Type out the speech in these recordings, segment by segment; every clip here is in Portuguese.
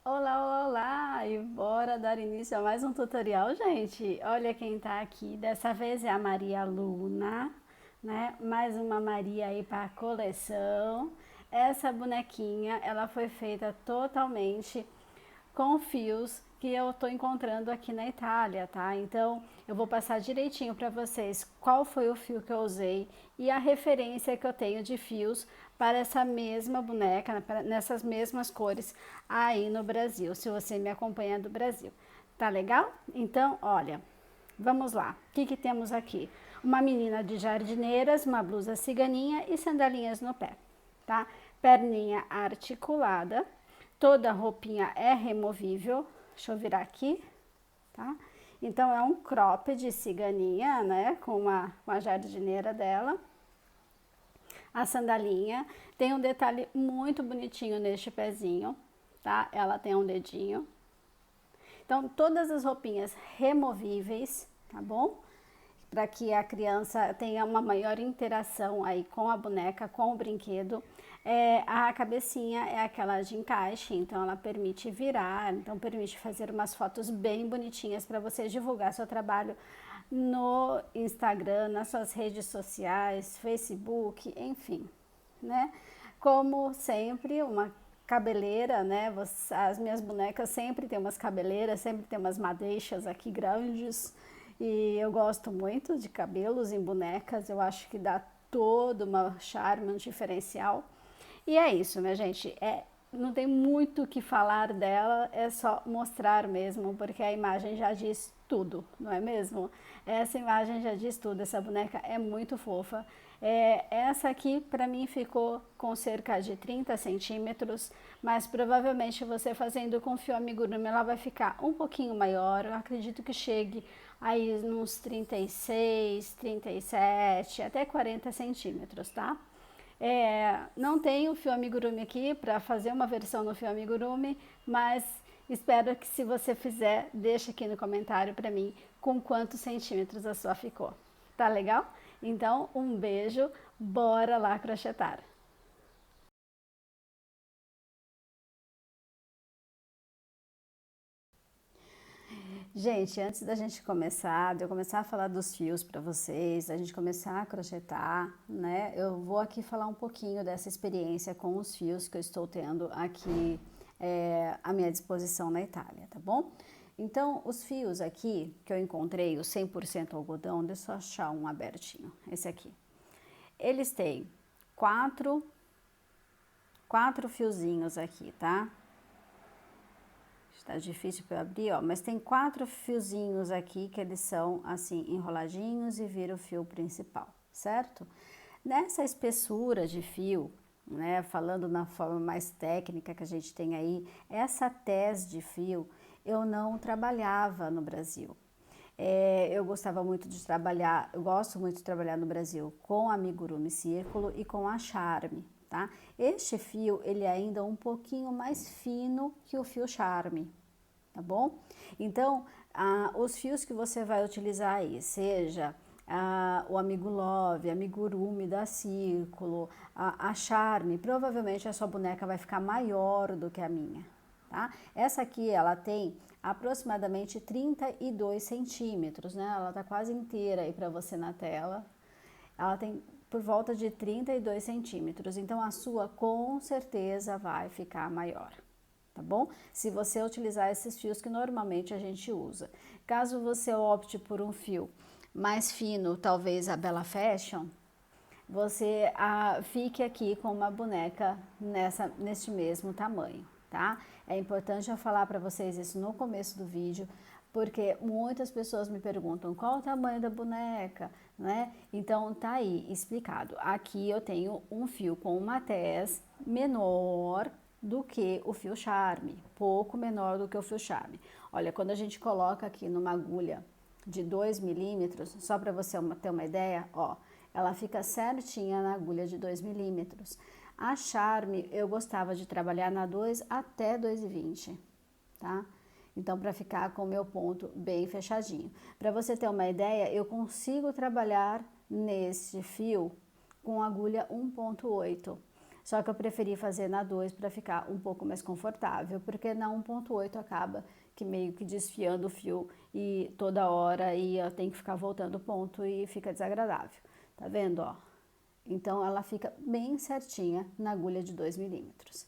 Olá, olá, olá! E bora dar início a mais um tutorial, gente. Olha quem tá aqui. Dessa vez é a Maria Luna, né? Mais uma Maria aí para a coleção. Essa bonequinha, ela foi feita totalmente com fios que eu estou encontrando aqui na Itália, tá? Então eu vou passar direitinho para vocês qual foi o fio que eu usei e a referência que eu tenho de fios para essa mesma boneca, nessas mesmas cores aí no Brasil, se você me acompanha do Brasil. Tá legal? Então, olha, vamos lá. O que temos aqui? Uma menina de jardineiras, uma blusa ciganinha e sandalinhas no pé, tá? Perninha articulada, toda a roupinha é removível. Deixa eu virar aqui, tá? Então é um cropped de ciganinha, né? Com a jardineira dela. A sandalinha tem um detalhe muito bonitinho neste pezinho, tá? Ela tem um dedinho. Então todas as roupinhas removíveis, tá bom? Para que a criança tenha uma maior interação aí com a boneca, com o brinquedo. A cabecinha é aquela de encaixe, então ela permite virar, então permite fazer umas fotos bem bonitinhas para você divulgar seu trabalho no Instagram, nas suas redes sociais, Facebook, enfim, né? Como sempre, uma cabeleira, né? As minhas bonecas sempre tem umas cabeleiras, sempre tem umas madeixas aqui grandes. E eu gosto muito de cabelos em bonecas, eu acho que dá todo uma charme, um diferencial. E é isso, minha gente. Não tem muito o que falar dela, é só mostrar mesmo, porque a imagem já diz tudo, não é mesmo? Essa imagem já diz tudo, essa boneca é muito fofa. Essa aqui para mim ficou com cerca de 30 centímetros, mas provavelmente você fazendo com fio amigurumi ela vai ficar um pouquinho maior, eu acredito que chegue aí uns 36, 37, até 40 centímetros, tá? Não tenho fio amigurumi aqui para fazer uma versão no fio amigurumi, mas espero que se você fizer, deixe aqui no comentário para mim com quantos centímetros a sua ficou. Tá legal? Então, um beijo, bora lá crochetar! Gente, antes da gente começar, de eu começar a falar dos fios para vocês, da gente começar a crochetar, né? Eu vou aqui falar um pouquinho dessa experiência com os fios que eu estou tendo aqui à minha disposição na Itália, tá bom? Então, os fios aqui que eu encontrei, o 100% algodão, deixa eu achar um abertinho, esse aqui. Eles têm quatro fiozinhos aqui, tá? Tá difícil para abrir, ó, mas tem 4 fiozinhos aqui que eles são assim enroladinhos e vira o fio principal, certo? Nessa espessura de fio, né, falando na forma mais técnica que a gente tem aí, essa tez de fio eu não trabalhava no Brasil. Eu gostava muito de trabalhar, eu gosto muito de trabalhar no Brasil com amigurumi círculo e com a charme, tá? Este fio, ele é ainda um pouquinho mais fino que o fio charme, tá bom? Então, os fios que você vai utilizar aí, seja o Amigo Love, Amigurumi da Círculo, a Charme, provavelmente a sua boneca vai ficar maior do que a minha, tá? Essa aqui, ela tem aproximadamente 32 centímetros, né? Ela tá quase inteira aí para você na tela. Ela tem por volta de 32 centímetros, então a sua com certeza vai ficar maior, tá bom? Se você utilizar esses fios que normalmente a gente usa. Caso você opte por um fio mais fino, talvez a Bella Fashion, você fique aqui com uma boneca neste mesmo tamanho, tá? É importante eu falar para vocês isso no começo do vídeo, porque muitas pessoas me perguntam qual o tamanho da boneca, né? Então tá aí explicado. Aqui eu tenho um fio com uma tez menor do que o fio charme, pouco menor do que o fio charme. Olha, quando a gente coloca aqui numa agulha de 2 milímetros, só para você ter uma ideia, ó, ela fica certinha na agulha de 2 milímetros. A Charme, eu gostava de trabalhar na 2 até 2,20, tá? Então, para ficar com o meu ponto bem fechadinho. Para você ter uma ideia, eu consigo trabalhar nesse fio com agulha 1,8. Só que eu preferi fazer na 2 para ficar um pouco mais confortável, porque na 1.8 acaba que meio que desfiando o fio e toda hora e eu tenho que ficar voltando o ponto e fica desagradável. Tá vendo, ó? Então ela fica bem certinha na agulha de 2 milímetros.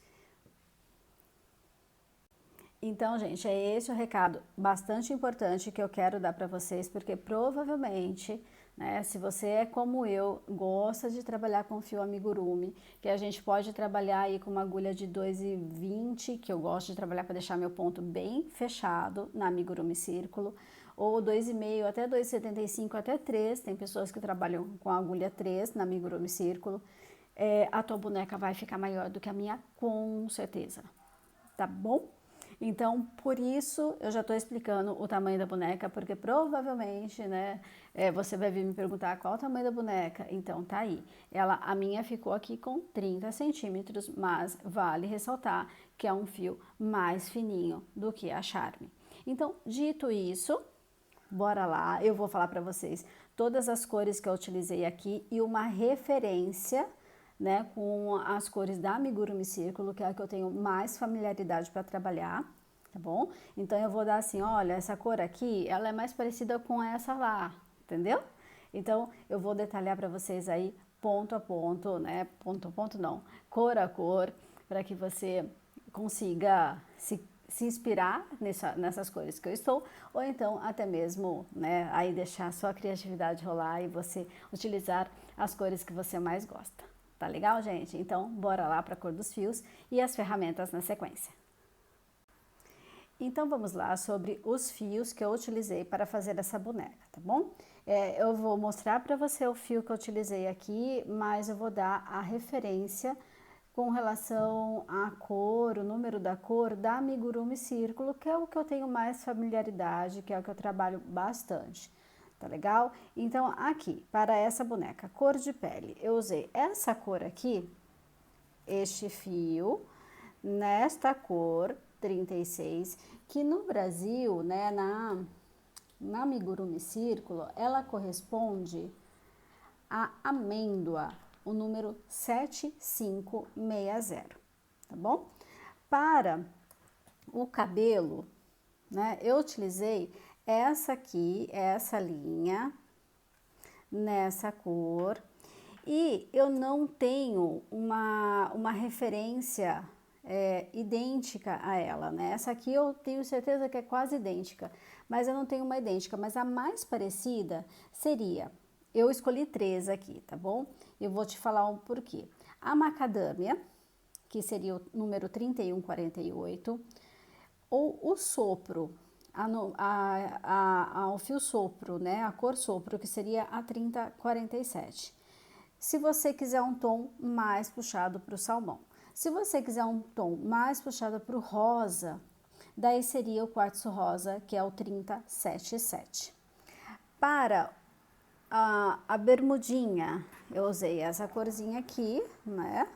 Então, gente, é esse o recado bastante importante que eu quero dar para vocês, porque provavelmente, né, se você é como eu, gosta de trabalhar com fio amigurumi, que a gente pode trabalhar aí com uma agulha de 2,20, que eu gosto de trabalhar para deixar meu ponto bem fechado na amigurumi círculo, ou 2,5 até 2,75 até 3, tem pessoas que trabalham com a agulha 3 na amigurumi círculo, a tua boneca vai ficar maior do que a minha, com certeza, tá bom? Então, por isso, eu já estou explicando o tamanho da boneca, porque provavelmente, né, você vai vir me perguntar qual o tamanho da boneca. Então, tá aí. A minha ficou aqui com 30 centímetros, mas vale ressaltar que é um fio mais fininho do que a Charme. Então, dito isso, bora lá. Eu vou falar para vocês todas as cores que eu utilizei aqui e uma referência, né, com as cores da Amigurumi Círculo, que é a que eu tenho mais familiaridade para trabalhar, tá bom? Então eu vou dar assim, olha, essa cor aqui, ela é mais parecida com essa lá, entendeu? Então eu vou detalhar para vocês aí ponto a ponto, né? Ponto a ponto não, cor a cor, para que você consiga se inspirar nessas cores que eu estou, ou então até mesmo, né, aí deixar a sua criatividade rolar e você utilizar as cores que você mais gosta. Tá legal, gente? Então, bora lá para a cor dos fios e as ferramentas na sequência. Então, vamos lá sobre os fios que eu utilizei para fazer essa boneca, tá bom? Eu vou mostrar para você o fio que eu utilizei aqui, mas eu vou dar a referência com relação à cor, o número da cor da Amigurumi Círculo, que é o que eu tenho mais familiaridade, que é o que eu trabalho bastante. Tá legal? Então, aqui, para essa boneca, cor de pele, eu usei essa cor aqui, este fio, nesta cor 36, que no Brasil, né, na Amigurumi Círculo, ela corresponde a amêndoa, o número 7560, tá bom? Para o cabelo, né, eu utilizei essa aqui, essa linha, nessa cor, e eu não tenho uma referência idêntica a ela, né? Essa aqui eu tenho certeza que é quase idêntica, mas eu não tenho uma idêntica, mas a mais parecida seria, eu escolhi 3 aqui, tá bom? Eu vou te falar um porquê. A macadâmia, que seria o número 3148, ou o sopro, o fio sopro, né, a cor sopro, que seria a 3047. Se você quiser um tom mais puxado para o salmão. Se você quiser um tom mais puxado para o rosa, daí seria o quartzo rosa, que é o 3077. Para a bermudinha, eu usei essa corzinha aqui, né,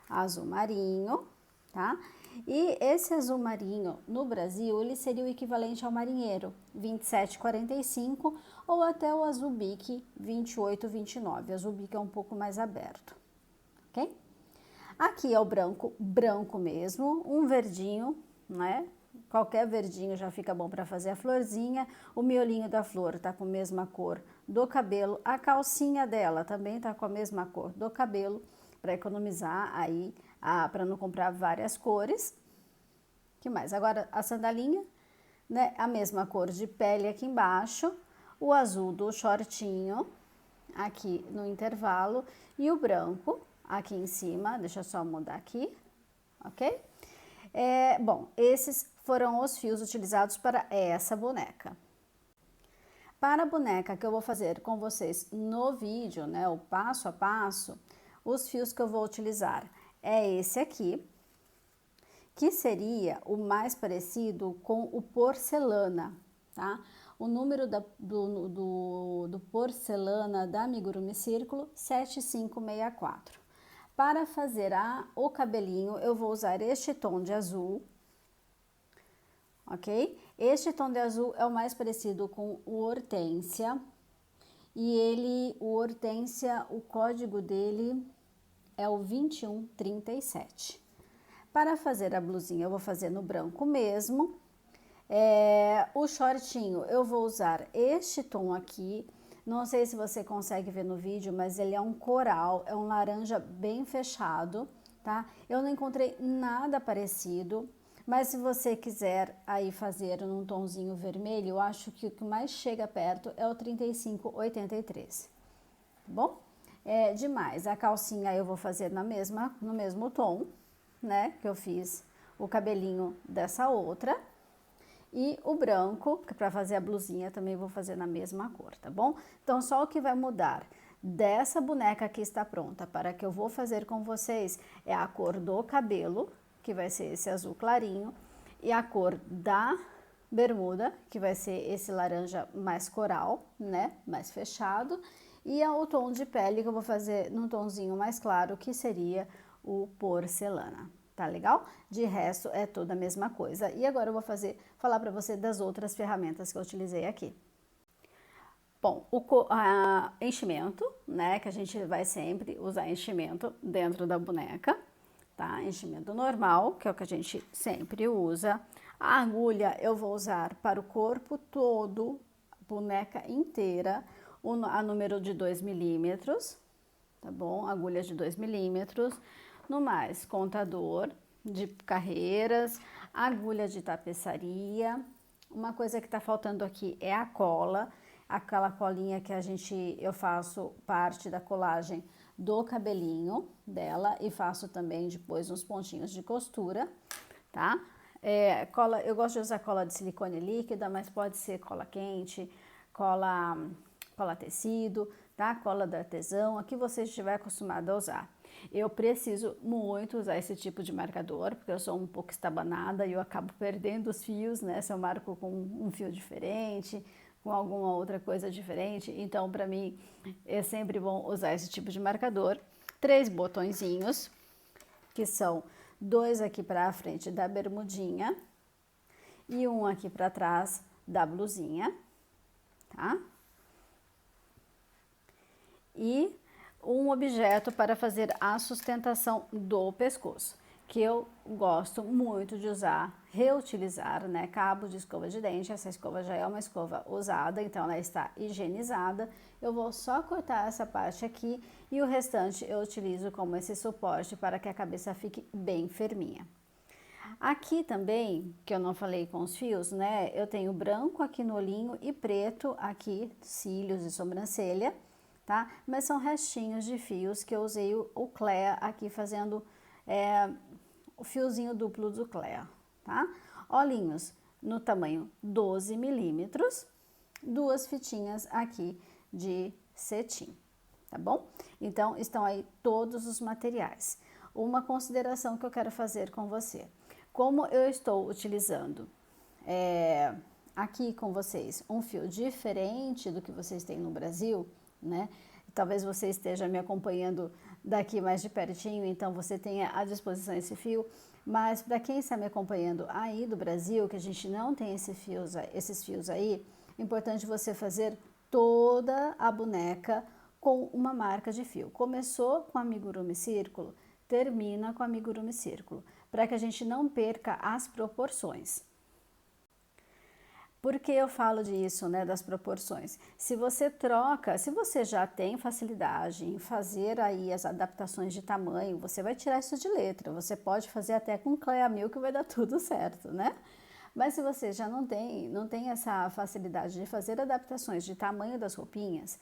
azul marinho, tá? E esse azul marinho, no Brasil, ele seria o equivalente ao marinheiro, 2745, ou até o azul bique, 2829. Azul bique é um pouco mais aberto, ok? Aqui é o branco, branco mesmo, um verdinho, né? Qualquer verdinho já fica bom para fazer a florzinha. O miolinho da flor tá com a mesma cor do cabelo. A calcinha dela também tá com a mesma cor do cabelo, para economizar aí, para não comprar várias cores. Que mais? Agora a sandalinha, né? A mesma cor de pele aqui embaixo, o azul do shortinho aqui no intervalo e o branco aqui em cima. Deixa eu só mudar aqui, ok? Bom, esses foram os fios utilizados para essa boneca. Para a boneca que eu vou fazer com vocês no vídeo, né, o passo a passo, os fios que eu vou utilizar é esse aqui, que seria o mais parecido com o porcelana, tá? O número do porcelana da Amigurumi Círculo, 7564. Para fazer o cabelinho, eu vou usar este tom de azul, ok? Este tom de azul é o mais parecido com o hortênsia, e o hortênsia, o código dele é o 21,37. Para fazer a blusinha, eu vou fazer no branco mesmo. O shortinho, eu vou usar este tom aqui. Não sei se você consegue ver no vídeo, mas ele é um coral, é um laranja bem fechado, tá? Eu não encontrei nada parecido, mas se você quiser aí fazer num tomzinho vermelho, eu acho que o que mais chega perto é o 35,83, tá bom? Demais, a calcinha eu vou fazer no mesmo tom, né? Que eu fiz o cabelinho dessa outra. E o branco, que para fazer a blusinha também vou fazer na mesma cor, tá bom? Então, só o que vai mudar dessa boneca que está pronta para que eu vou fazer com vocês é a cor do cabelo, que vai ser esse azul clarinho, e a cor da bermuda, que vai ser esse laranja mais coral, né? Mais fechado. E o tom de pele que eu vou fazer num tomzinho mais claro, que seria o porcelana. Tá legal? De resto, é toda a mesma coisa. E agora eu vou falar para você das outras ferramentas que eu utilizei aqui. Bom, enchimento, né? Que a gente vai sempre usar enchimento dentro da boneca, tá? Enchimento normal, que é o que a gente sempre usa. A agulha eu vou usar para o corpo todo, boneca inteira, a número de 2 milímetros, tá bom? Agulha de 2 milímetros. No mais, contador de carreiras, agulha de tapeçaria. Uma coisa que tá faltando aqui é a cola, aquela colinha que eu faço parte da colagem do cabelinho dela e faço também depois uns pontinhos de costura, tá? Cola, eu gosto de usar cola de silicone líquida, mas pode ser cola quente, cola tecido, tá? Cola da artesão, a que você estiver acostumado a usar. Eu preciso muito usar esse tipo de marcador, porque eu sou um pouco estabanada e eu acabo perdendo os fios, né? Se eu marco com um fio diferente, com alguma outra coisa diferente. Então, para mim, é sempre bom usar esse tipo de marcador. 3 botõezinhos, que são 2 aqui para a frente da bermudinha e um aqui para trás da blusinha, tá? E um objeto para fazer a sustentação do pescoço, que eu gosto muito de usar, reutilizar, né? Cabo de escova de dente. Essa escova já é uma escova usada, então ela está higienizada. Eu vou só cortar essa parte aqui e o restante eu utilizo como esse suporte para que a cabeça fique bem firminha. Aqui também, que eu não falei com os fios, né? Eu tenho branco aqui no olhinho e preto aqui, cílios e sobrancelha, tá? Mas são restinhos de fios que eu usei o Clea aqui fazendo o fiozinho duplo do Clea, tá? Olhinhos no tamanho 12 milímetros, 2 fitinhas aqui de cetim, tá bom? Então, estão aí todos os materiais. Uma consideração que eu quero fazer com você. Como eu estou utilizando aqui com vocês um fio diferente do que vocês têm no Brasil, né? Talvez você esteja me acompanhando daqui mais de pertinho, então você tenha à disposição esse fio, mas para quem está me acompanhando aí do Brasil, que a gente não tem esses fios aí, é importante você fazer toda a boneca com uma marca de fio. Começou com amigurumi círculo, termina com amigurumi círculo, para que a gente não perca as proporções. Por que eu falo disso, né, das proporções? Se você já tem facilidade em fazer aí as adaptações de tamanho, você vai tirar isso de letra. Você pode fazer até com Clea Mil que vai dar tudo certo, né? Mas se você já não tem essa facilidade de fazer adaptações de tamanho das roupinhas,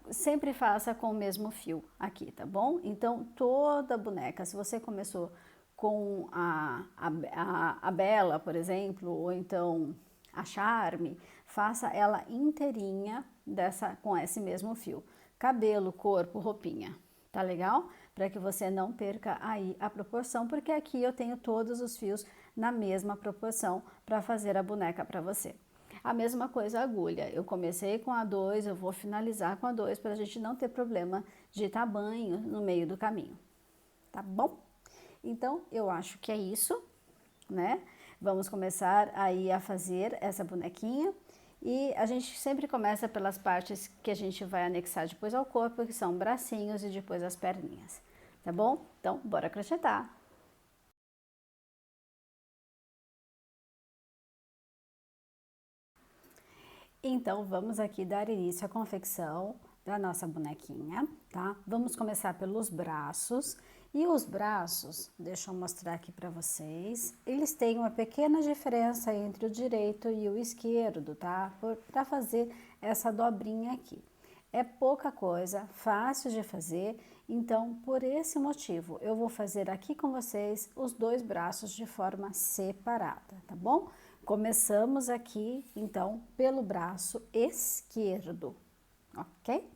sempre faça com o mesmo fio aqui, tá bom? Então, toda boneca, se você começou com a Bela, por exemplo, ou então a Charme, faça ela inteirinha com esse mesmo fio. Cabelo, corpo, roupinha, tá legal? Para que você não perca aí a proporção, porque aqui eu tenho todos os fios na mesma proporção para fazer a boneca para você. A mesma coisa a agulha, eu comecei com a 2, eu vou finalizar com a 2 para a gente não ter problema de tamanho no meio do caminho, tá bom? Então, eu acho que é isso, né? Vamos começar aí a fazer essa bonequinha E a gente sempre começa pelas partes que a gente vai anexar depois ao corpo, que são bracinhos e depois as perninhas, tá bom? Então, bora crochetar! Então, vamos aqui dar início à confecção da nossa bonequinha, tá? Vamos começar pelos braços. E os braços, deixa eu mostrar aqui para vocês, eles têm uma pequena diferença entre o direito e o esquerdo, tá? Para fazer essa dobrinha aqui. É pouca coisa, fácil de fazer, então por esse motivo eu vou fazer aqui com vocês os dois braços de forma separada, tá bom? Começamos aqui, então, pelo braço esquerdo, ok?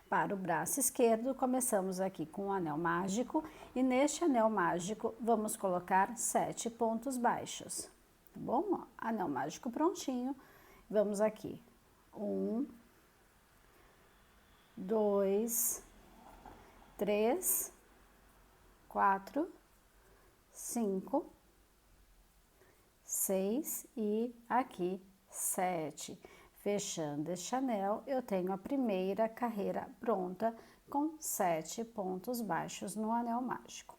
Para o braço esquerdo, começamos aqui com o anel mágico e neste anel mágico vamos colocar 7 pontos baixos, tá bom? Ó, anel mágico prontinho, vamos aqui, 1, 2, 3, 4, 5, 6 e aqui 7. Fechando este anel, eu tenho a primeira carreira pronta com 7 pontos baixos no anel mágico.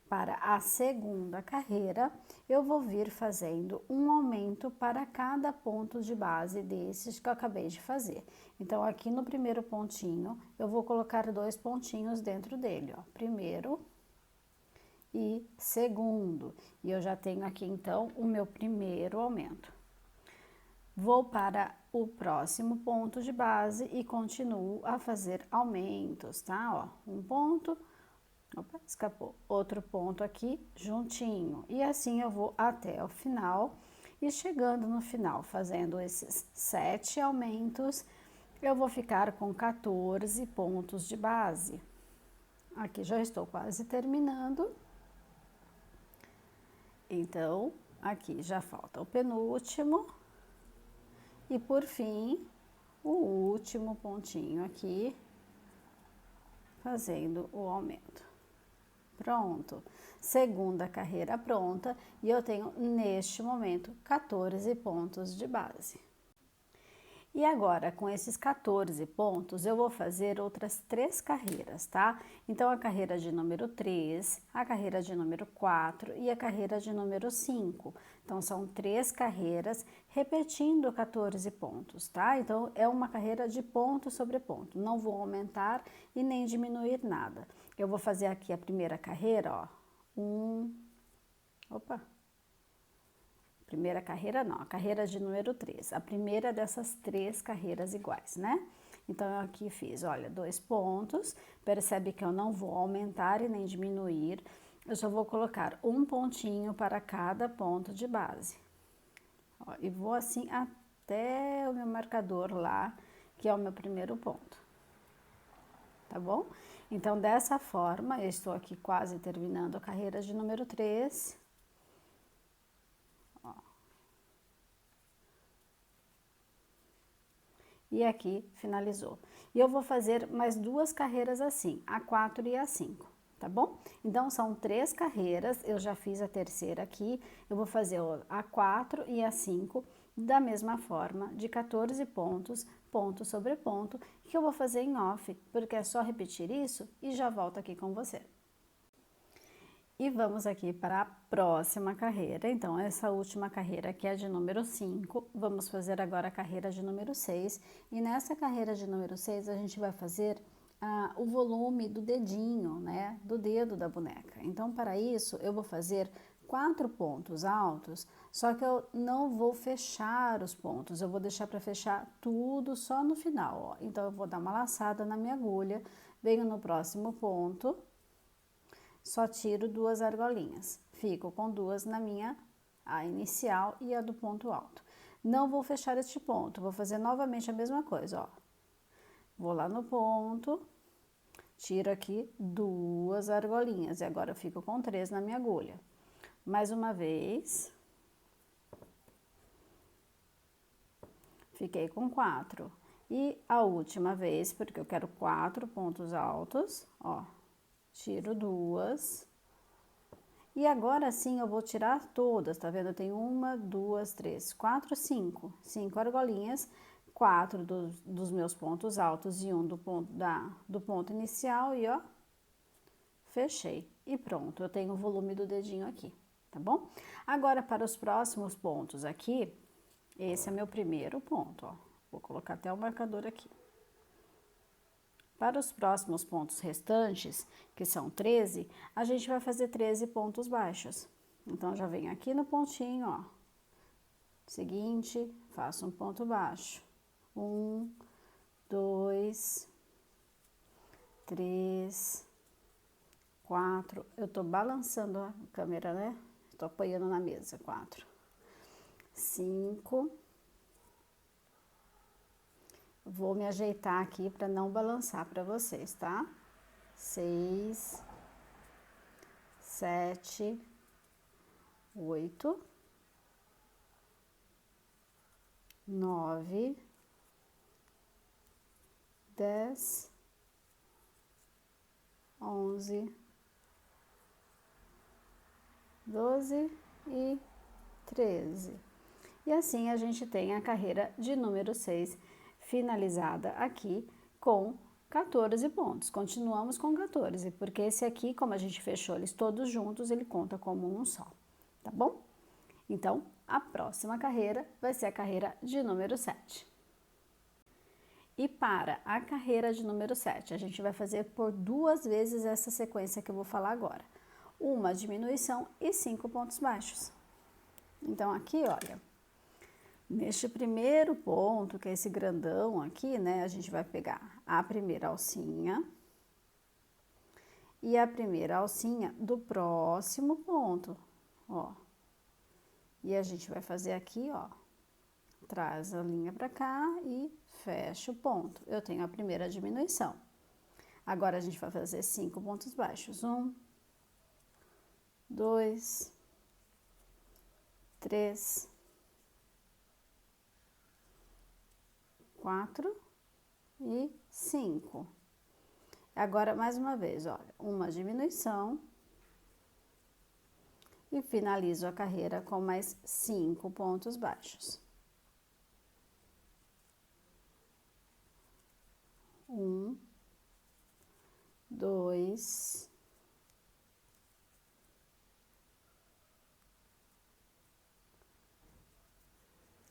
Para a segunda carreira, eu vou vir fazendo um aumento para cada ponto de base desses que eu acabei de fazer. Então, aqui no primeiro pontinho, eu vou colocar 2 pontinhos dentro dele, ó. Primeiro e segundo. E eu já tenho aqui, então, o meu primeiro aumento. Vou para o próximo ponto de base e continuo a fazer aumentos, tá? Ó, um ponto, opa, escapou, outro ponto aqui juntinho. E assim eu vou até o final. E chegando no final, fazendo esses 7 aumentos, eu vou ficar com 14 pontos de base. Aqui já estou quase terminando. Então, aqui já falta o penúltimo. E por fim, o último pontinho aqui, fazendo o aumento. Pronto. Segunda carreira pronta e eu tenho, neste momento, 14 pontos de base. E agora, com esses 14 pontos, eu vou fazer outras 3 carreiras, tá? Então, a carreira de número 3, a carreira de número 4 e a carreira de número 5. Então, são 3 carreiras repetindo 14 pontos, tá? Então, é uma carreira de ponto sobre ponto. Não vou aumentar e nem diminuir nada. Eu vou fazer aqui a primeira carreira, ó. Primeira carreira não, a carreira de número 3, a primeira dessas 3 carreiras iguais, né? Então, eu aqui fiz, olha, 2 pontos, percebe que eu não vou aumentar e nem diminuir, eu só vou colocar um pontinho para cada ponto de base. Ó, e vou assim até o meu marcador lá, que é o meu primeiro ponto. Tá bom? Então, dessa forma, eu estou aqui quase terminando a carreira de número 3. E aqui finalizou. E eu vou fazer mais 2 carreiras assim, a 4 e a 5, tá bom? Então, são 3 carreiras, eu já fiz a terceira aqui, eu vou fazer a 4 e a 5 da mesma forma, de 14 pontos, ponto sobre ponto, que eu vou fazer em off, porque é só repetir isso e já volto aqui com você. E vamos aqui para a próxima carreira. Então, essa última carreira, que é de número 5, vamos fazer agora a carreira de número 6. E nessa carreira de número 6, a gente vai fazer o volume do dedinho, né? Do dedo da boneca. Então, para isso, eu vou fazer 4 pontos altos, só que eu não vou fechar os pontos, eu vou deixar para fechar tudo só no final, ó. Então, eu vou dar uma laçada na minha agulha, venho no próximo ponto, só tiro 2 argolinhas. Fico com 2 na minha, a inicial e a do ponto alto. Não vou fechar este ponto, vou fazer novamente a mesma coisa, ó. Vou lá no ponto, tiro aqui 2 argolinhas e agora eu fico com 3 na minha agulha. Mais uma vez. Fiquei com 4. E a última vez, porque eu quero 4 pontos altos, ó. Tiro 2. E agora sim eu vou tirar todas, tá vendo? Eu tenho 1, 2, 3, 4, 5. 5 argolinhas. 4 dos meus pontos altos e um do ponto inicial e ó, fechei. E pronto, eu tenho o volume do dedinho aqui, tá bom? Agora, para os próximos pontos aqui, esse é meu primeiro ponto, ó. Vou colocar até o marcador aqui. Para os próximos pontos restantes, que são 13, a gente vai fazer 13 pontos baixos. Então, já venho aqui no pontinho, ó. Seguinte, faço um ponto baixo. 1, 2, 3, 4. Eu tô balançando a câmera, né? Tô apoiando na mesa. 4, 5. Vou me ajeitar aqui para não balançar para vocês, tá? 6, 7, 8, 9, 10, 11, 12 e 13. E assim a gente tem a carreira de número 6 finalizada aqui com 14 pontos. Continuamos com 14, porque esse aqui, como a gente fechou eles todos juntos, ele conta como um só, tá bom? Então, a próxima carreira vai ser a carreira de número 7. E para a carreira de número 7, a gente vai fazer por 2 vezes essa sequência que eu vou falar agora. Uma diminuição e 5 pontos baixos. Então, aqui, olha, neste primeiro ponto, que é esse grandão aqui, né, a gente vai pegar a primeira alcinha e a primeira alcinha do próximo ponto, ó. E a gente vai fazer aqui, ó, traz a linha pra cá e fecha o ponto. Eu tenho a primeira diminuição. Agora, a gente vai fazer 5 pontos baixos. 1, 2, 3, 4 e 5. Agora, mais uma vez, olha, uma diminuição e finalizo a carreira com mais 5 pontos baixos. 1, 2,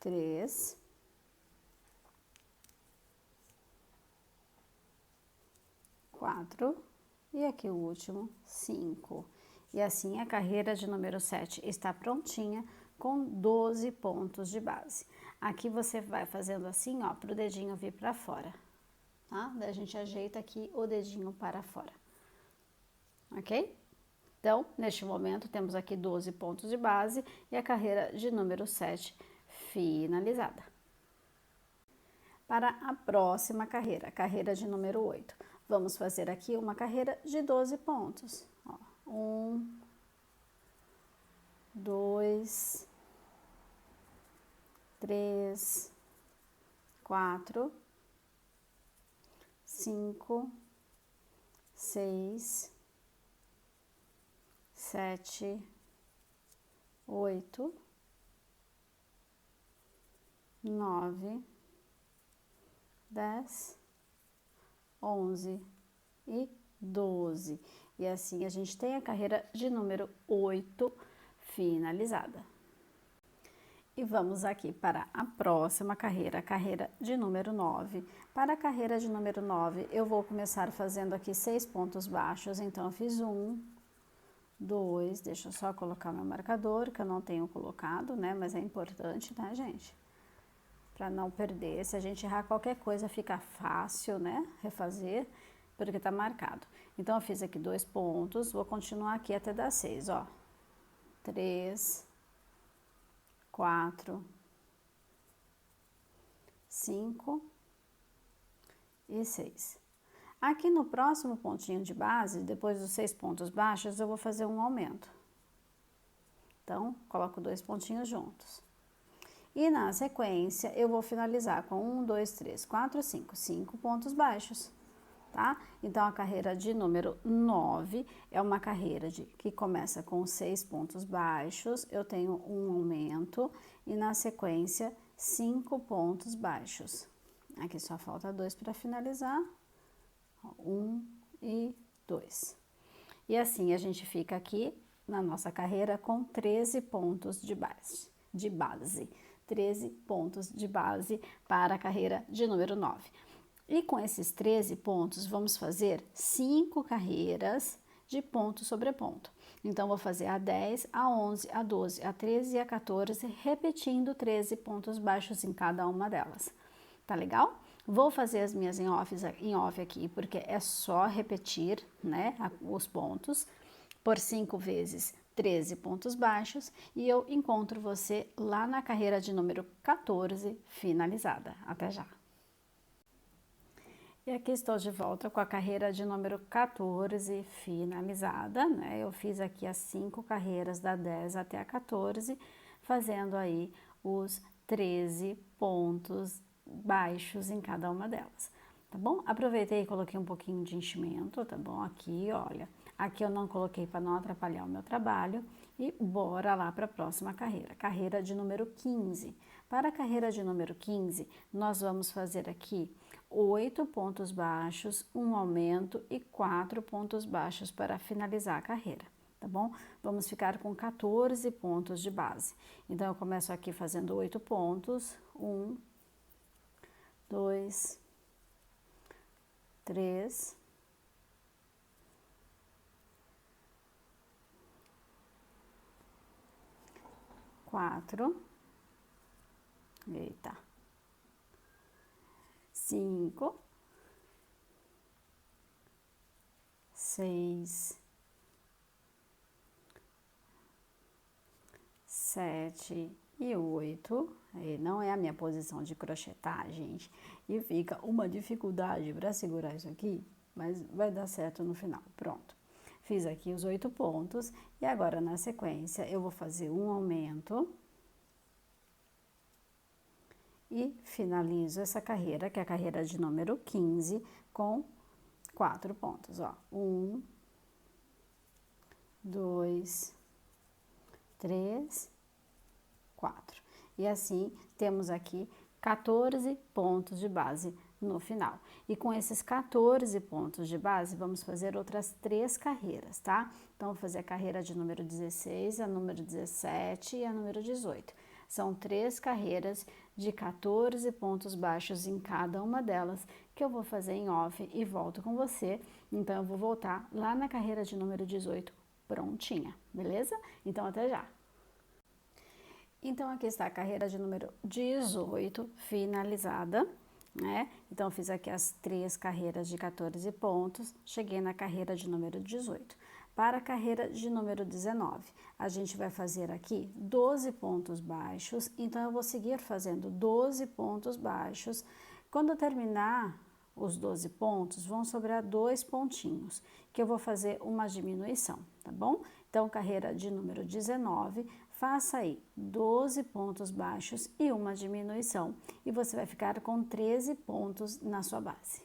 3, 4 e aqui o último, 5. E assim a carreira de número 7 está prontinha com 12 pontos de base. Aqui você vai fazendo assim, ó, para o dedinho vir para fora, tá? Daí a gente ajeita aqui o dedinho para fora, ok? Então, neste momento, temos aqui 12 pontos de base e a carreira de número 7 finalizada. Para a próxima carreira, a carreira de número 8, vamos fazer aqui uma carreira de 12 pontos. Ó, 1, 2, 3, 4, 5, 6, 7, 8, 9, 10, 11 e 12. E assim a gente tem a carreira de número 8 finalizada. E vamos aqui para a próxima carreira, a carreira de número 9. Para a carreira de número 9, eu vou começar fazendo aqui 6 pontos baixos. Então, eu fiz 1, 2, deixa eu só colocar meu marcador, que eu não tenho colocado, né? Mas é importante, tá, gente? Para não perder. Se a gente errar qualquer coisa, fica fácil, né? Refazer, porque tá marcado. Então, eu fiz aqui 2 pontos, vou continuar aqui até dar 6, ó. 3, 4, 5 e 6. Aqui no próximo pontinho de base, depois dos 6 pontos baixos, eu vou fazer um aumento. Então, coloco 2 pontinhos juntos. E na sequência, eu vou finalizar com 1, 2, 3, 4, 5, 5 pontos baixos, tá? Então, a carreira de número 9 é uma carreira que começa com 6 pontos baixos, eu tenho um aumento e na sequência 5 pontos baixos. Aqui só falta 2 para finalizar. 1 e 2. E assim a gente fica aqui na nossa carreira com 13 pontos de base. 13 pontos de base para a carreira de número 9. E com esses 13 pontos, vamos fazer 5 carreiras de ponto sobre ponto. Então, vou fazer a 10, a 11, a 12, a 13 e a 14, repetindo 13 pontos baixos em cada uma delas. Tá legal? Vou fazer as minhas em off aqui, porque é só repetir, né, os pontos por 5 vezes 13 pontos baixos, e eu encontro você lá na carreira de número 14 finalizada. Até já! E aqui estou de volta com a carreira de número 14 finalizada, né? Eu fiz aqui as 5 carreiras da 10 até a 14, fazendo aí os 13 pontos baixos em cada uma delas, tá bom? Aproveitei e coloquei um pouquinho de enchimento, tá bom? Aqui, olha, aqui eu não coloquei para não atrapalhar o meu trabalho, e bora lá para a próxima carreira, carreira de número 15. Para a carreira de número 15, nós vamos fazer aqui 8 pontos baixos, um aumento e 4 pontos baixos para finalizar a carreira, tá bom? Vamos ficar com 14 pontos de base. Então, eu começo aqui fazendo 8 pontos, 1, 2, 3, 4, eita, 5, 6, 7 e 8. Não é a minha posição de crochetar, gente, e fica uma dificuldade para segurar isso aqui, mas vai dar certo no final. Pronto. Fiz aqui os 8 pontos, e agora na sequência eu vou fazer um aumento e finalizo essa carreira, que é a carreira de número 15, com 4 pontos, ó. 1, 2, 3, 4. E assim, temos aqui 14 pontos de base no final. E com esses 14 pontos de base, vamos fazer outras 3 carreiras, tá? Então, vou fazer a carreira de número 16, a número 17 e a número 18. São 3 carreiras de 14 pontos baixos em cada uma delas, que eu vou fazer em off e volto com você. Então, eu vou voltar lá na carreira de número 18 prontinha, beleza? Então, até já! Então, aqui está a carreira de número 18 finalizada, né? Então, eu fiz aqui as 3 carreiras de 14 pontos, cheguei na carreira de número 18. Para a carreira de número 19, a gente vai fazer aqui 12 pontos baixos, então eu vou seguir fazendo 12 pontos baixos. Quando eu terminar os 12 pontos, vão sobrar 2 pontinhos, que eu vou fazer uma diminuição, tá bom? Então, carreira de número 19, faça aí 12 pontos baixos e uma diminuição, e você vai ficar com 13 pontos na sua base.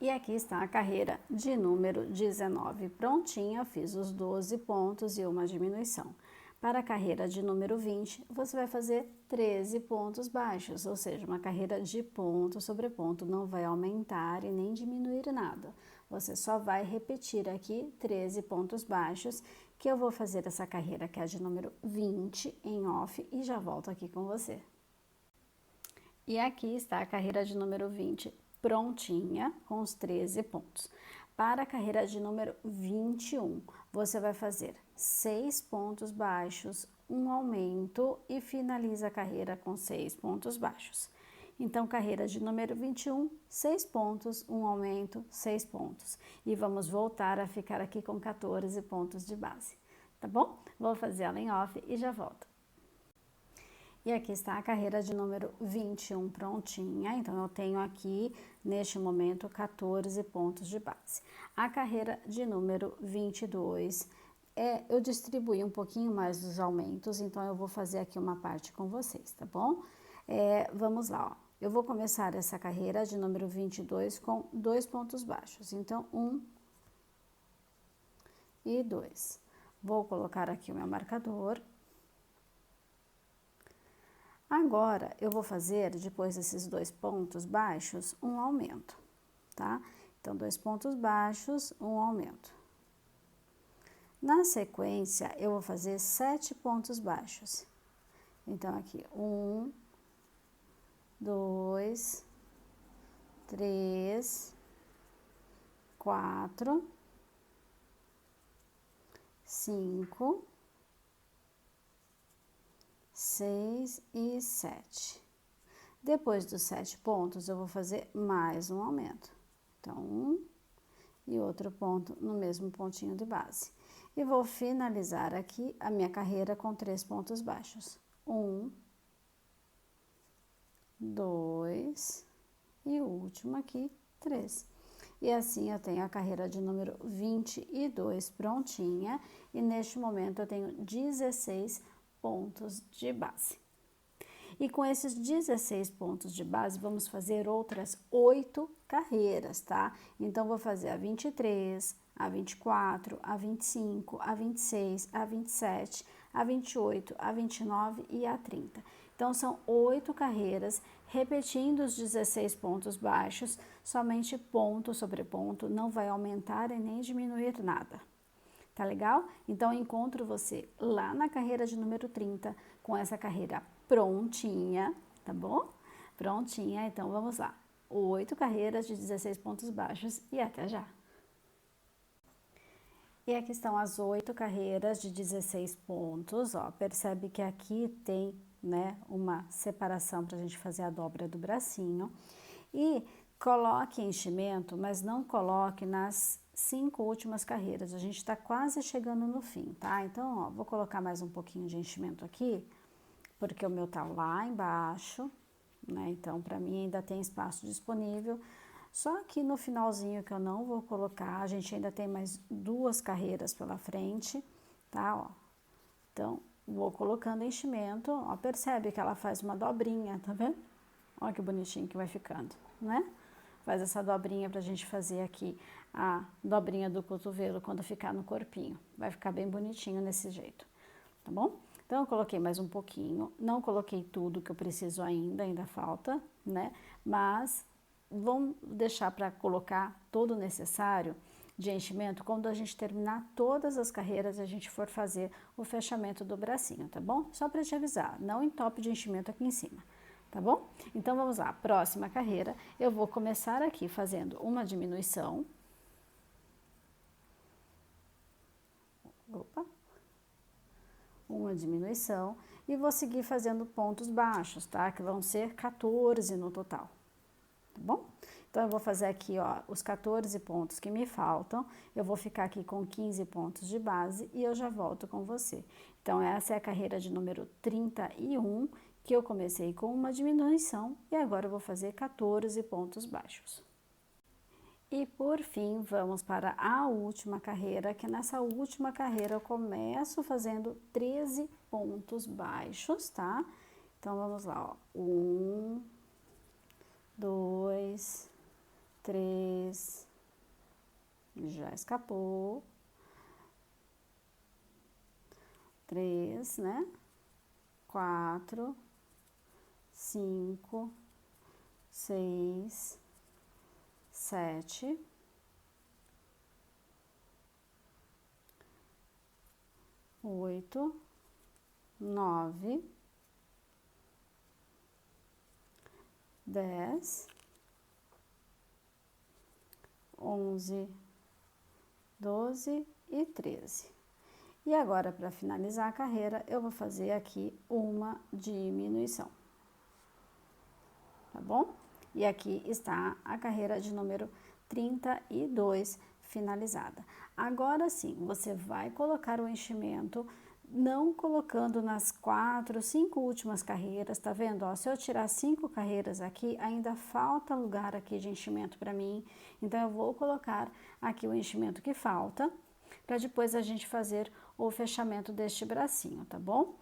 E aqui está a carreira de número 19 prontinha, eu fiz os 12 pontos e uma diminuição. Para a carreira de número 20, você vai fazer 13 pontos baixos, ou seja, uma carreira de ponto sobre ponto, não vai aumentar e nem diminuir nada. Você só vai repetir aqui 13 pontos baixos, que eu vou fazer essa carreira que é de número 20 em off e já volto aqui com você. E aqui está a carreira de número 20 prontinha, com os 13 pontos. Para a carreira de número 21, você vai fazer 6 pontos baixos, um aumento e finaliza a carreira com 6 pontos baixos. Então, carreira de número 21, 6 pontos, um aumento, 6 pontos. E vamos voltar a ficar aqui com 14 pontos de base, tá bom? Vou fazer ela em off e já volto. E aqui está a carreira de número 21 prontinha, então eu tenho aqui, neste momento, 14 pontos de base. A carreira de número 22, eu distribuí um pouquinho mais dos aumentos, então eu vou fazer aqui uma parte com vocês, tá bom? Vamos lá, ó. Eu vou começar essa carreira de número 22 com 2 pontos baixos, então 1 e 2. Vou colocar aqui o meu marcador. Agora, eu vou fazer, depois desses 2 pontos baixos, um aumento, tá? Então, 2 pontos baixos, um aumento. Na sequência, eu vou fazer 7 pontos baixos. Então, aqui, 1, 2, 3, 4, 5, 6 e 7. Depois dos 7 pontos, eu vou fazer mais um aumento. Então, um e outro ponto no mesmo pontinho de base. E vou finalizar aqui a minha carreira com 3 pontos baixos. 1, 2 e o último aqui, 3. E assim eu tenho a carreira de número 22 prontinha. E neste momento eu tenho 16 pontos de base. E com esses 16 pontos de base, vamos fazer outras 8 carreiras, tá? Então, vou fazer a 23, a 24, a 25, a 26, a 27, a 28, a 29 e a 30. Então, são 8 carreiras, repetindo os 16 pontos baixos, somente ponto sobre ponto, não vai aumentar e nem diminuir nada. Tá legal? Então, eu encontro você lá na carreira de número 30, com essa carreira prontinha, tá bom? Prontinha, então vamos lá. 8 carreiras de 16 pontos baixos e até já. E aqui estão as 8 carreiras de 16 pontos, ó. Percebe que aqui tem, né, uma separação pra gente fazer a dobra do bracinho. E coloque enchimento, mas não coloque nas 5 últimas carreiras. A gente tá quase chegando no fim, tá? Então, ó, vou colocar mais um pouquinho de enchimento aqui, porque o meu tá lá embaixo, né? Então, pra mim ainda tem espaço disponível. Só que no finalzinho que eu não vou colocar, a gente ainda tem mais 2 carreiras pela frente, tá? Ó. Então, vou colocando enchimento, ó, percebe que ela faz uma dobrinha, tá vendo? Olha que bonitinho que vai ficando, né? Faz essa dobrinha pra gente fazer aqui a dobrinha do cotovelo quando ficar no corpinho. Vai ficar bem bonitinho nesse jeito, tá bom? Então, eu coloquei mais um pouquinho, não coloquei tudo que eu preciso ainda falta, né? Mas vamos deixar para colocar todo o necessário de enchimento quando a gente terminar todas as carreiras e a gente for fazer o fechamento do bracinho, tá bom? Só para te avisar, não entope de enchimento aqui em cima, tá bom? Então, vamos lá, próxima carreira, eu vou começar aqui fazendo uma diminuição. Opa! Uma diminuição e vou seguir fazendo pontos baixos, tá? Que vão ser 14 no total, tá bom? Então, eu vou fazer aqui, ó, os 14 pontos que me faltam, eu vou ficar aqui com 15 pontos de base e eu já volto com você. Então, essa é a carreira de número 31, que eu comecei com uma diminuição e agora eu vou fazer 14 pontos baixos. E por fim, vamos para a última carreira, que nessa última carreira eu começo fazendo 13 pontos baixos, tá? Então, vamos lá, ó. 1, 2, 3, já escapou. 3, né? 4, 5, 6, 7, 8, 9, 10, 11, 12 e 13. E agora, para finalizar a carreira, eu vou fazer aqui uma diminuição, tá bom? E aqui está a carreira de número 32 finalizada. Agora sim, você vai colocar o enchimento, não colocando nas 4, 5 últimas carreiras, tá vendo? Ó, se eu tirar 5 carreiras aqui, ainda falta lugar aqui de enchimento para mim. Então, eu vou colocar aqui o enchimento que falta, para depois a gente fazer o fechamento deste bracinho, tá bom?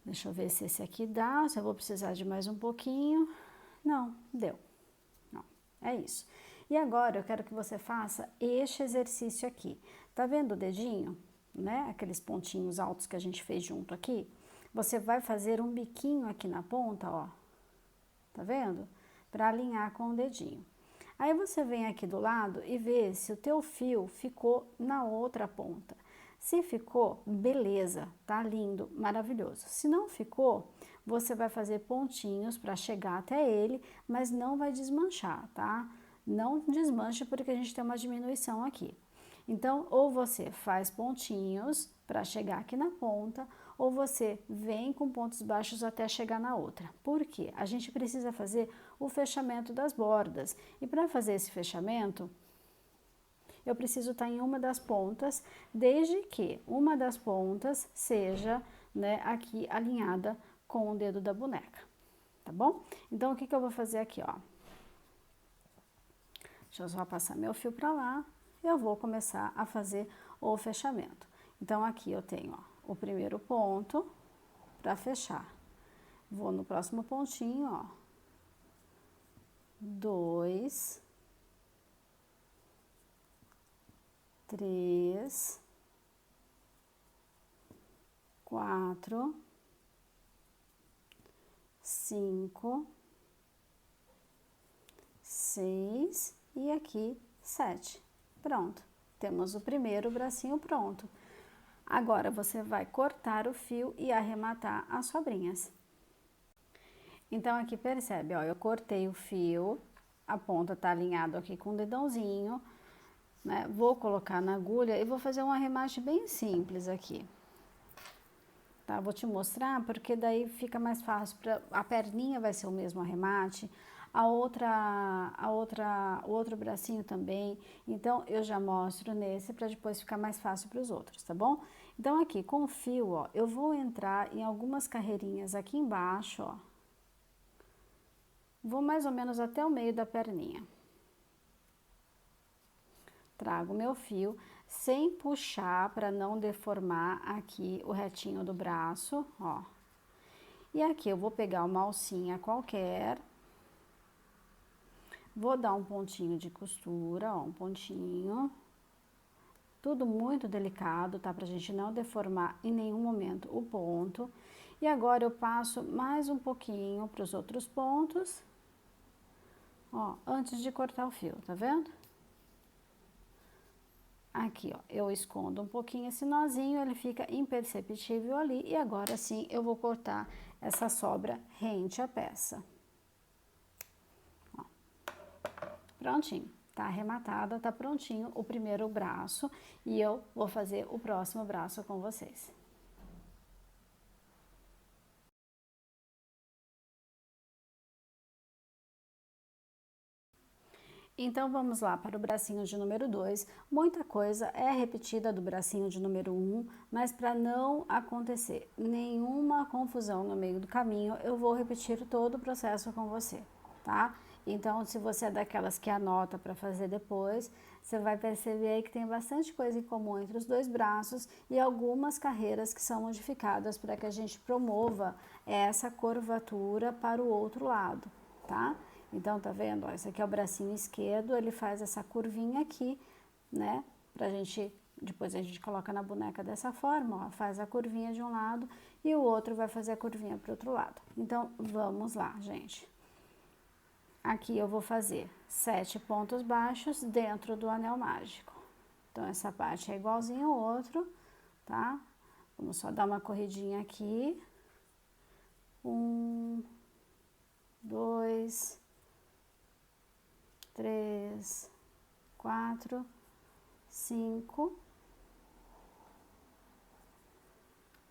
Deixa eu ver se esse aqui dá, se eu vou precisar de mais um pouquinho. Não, deu. Não, é isso. E agora eu quero que você faça este exercício aqui. Tá vendo o dedinho, né? Aqueles pontinhos altos que a gente fez junto aqui? você vai fazer um biquinho aqui na ponta, ó. Tá vendo? Para alinhar com o dedinho. Aí você vem aqui do lado e vê se o teu fio ficou na outra ponta. Se ficou, beleza, tá lindo, maravilhoso. Se não ficou, você vai fazer pontinhos para chegar até ele, mas não vai desmanchar, tá? Não desmanche porque a gente tem uma diminuição aqui. Então, ou você faz pontinhos para chegar aqui na ponta, ou você vem com pontos baixos até chegar na outra. Por quê? A gente precisa fazer o fechamento das bordas. E para fazer esse fechamento, eu preciso estar em uma das pontas, desde que uma das pontas seja, né, aqui alinhada com o dedo da boneca, tá bom? Então, o que eu vou fazer aqui, ó? Deixa eu só passar meu fio para lá. Eu vou começar a fazer o fechamento. Então, aqui eu tenho, ó, o primeiro ponto para fechar. Vou no próximo pontinho, ó. 2, 3, 4, 5, 6 e aqui 7. Pronto, temos o primeiro bracinho pronto. Agora, você vai cortar o fio e arrematar as sobrinhas. Então, aqui percebe, ó, eu cortei o fio, a ponta tá alinhada aqui com o dedãozinho, né? Vou colocar na agulha e vou fazer um arremate bem simples aqui. Tá? Vou te mostrar porque daí fica mais fácil, a perninha vai ser o mesmo arremate, o outro bracinho também. Então, eu já mostro nesse para depois ficar mais fácil para os outros, tá bom? Então, aqui com o fio, ó, eu vou entrar em algumas carreirinhas aqui embaixo, ó. Vou mais ou menos até o meio da perninha. Trago meu fio sem puxar para não deformar aqui o retinho do braço, ó. E aqui eu vou pegar uma alcinha qualquer. Vou dar um pontinho de costura, ó, um pontinho. Tudo muito delicado, tá? Pra gente não deformar em nenhum momento o ponto. E agora eu passo mais um pouquinho para os outros pontos, ó, antes de cortar o fio, tá vendo? Aqui, ó, eu escondo um pouquinho esse nozinho, ele fica imperceptível ali. E agora sim, eu vou cortar essa sobra rente à peça. Ó. Prontinho, tá arrematada, tá prontinho o primeiro braço. E eu vou fazer o próximo braço com vocês. Então, vamos lá para o bracinho de número 2. Muita coisa é repetida do bracinho de número 1, mas para não acontecer nenhuma confusão no meio do caminho, eu vou repetir todo o processo com você, tá? Então, se você é daquelas que anota para fazer depois, você vai perceber aí que tem bastante coisa em comum entre os dois braços e algumas carreiras que são modificadas para que a gente promova essa curvatura para o outro lado, tá? Então, tá vendo? Ó, esse aqui é o bracinho esquerdo, ele faz essa curvinha aqui, né? Pra gente, depois a gente coloca na boneca dessa forma, ó, faz a curvinha de um lado e o outro vai fazer a curvinha pro outro lado. Então, vamos lá, gente. Aqui eu vou fazer 7 pontos baixos dentro do anel mágico. Então, essa parte é igualzinho ao outro, tá? Vamos só dar uma corridinha aqui. 1, 2, 3, 4, 5,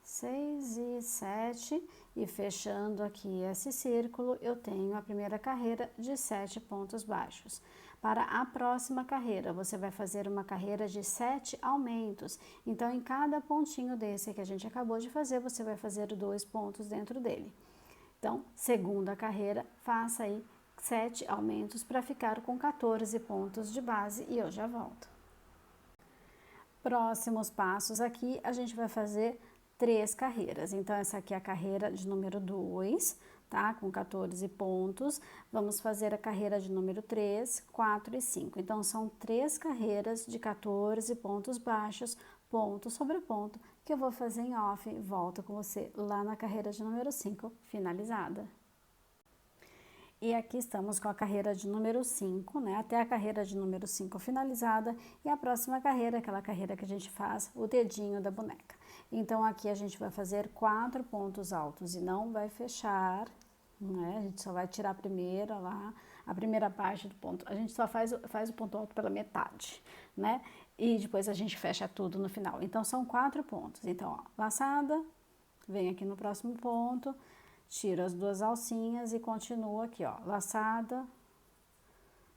6 e 7. E fechando aqui esse círculo, eu tenho a primeira carreira de 7 pontos baixos. Para a próxima carreira, você vai fazer uma carreira de 7 aumentos. Então, em cada pontinho desse que a gente acabou de fazer, você vai fazer 2 pontos dentro dele. Então, segunda carreira, faça aí 7 aumentos para ficar com 14 pontos de base e eu já volto. Próximos passos aqui, a gente vai fazer 3 carreiras. Então, essa aqui é a carreira de número 2, tá? Com 14 pontos. Vamos fazer a carreira de número 3, 4 e 5. Então, são 3 carreiras de 14 pontos baixos, ponto sobre ponto, que eu vou fazer em off e volto com você lá na carreira de número 5 finalizada. E aqui estamos com a carreira de número 5, né? Até a carreira de número 5 finalizada. E a próxima carreira, aquela carreira que a gente faz, o dedinho da boneca. Então, aqui a gente vai fazer 4 pontos altos e não vai fechar, né? A gente só vai tirar a primeira lá, a primeira parte do ponto. A gente só faz o ponto alto pela metade, né? E depois a gente fecha tudo no final. Então, são 4 pontos. Então, ó, laçada, vem aqui no próximo ponto, tiro as 2 alcinhas e continuo aqui, ó, laçada,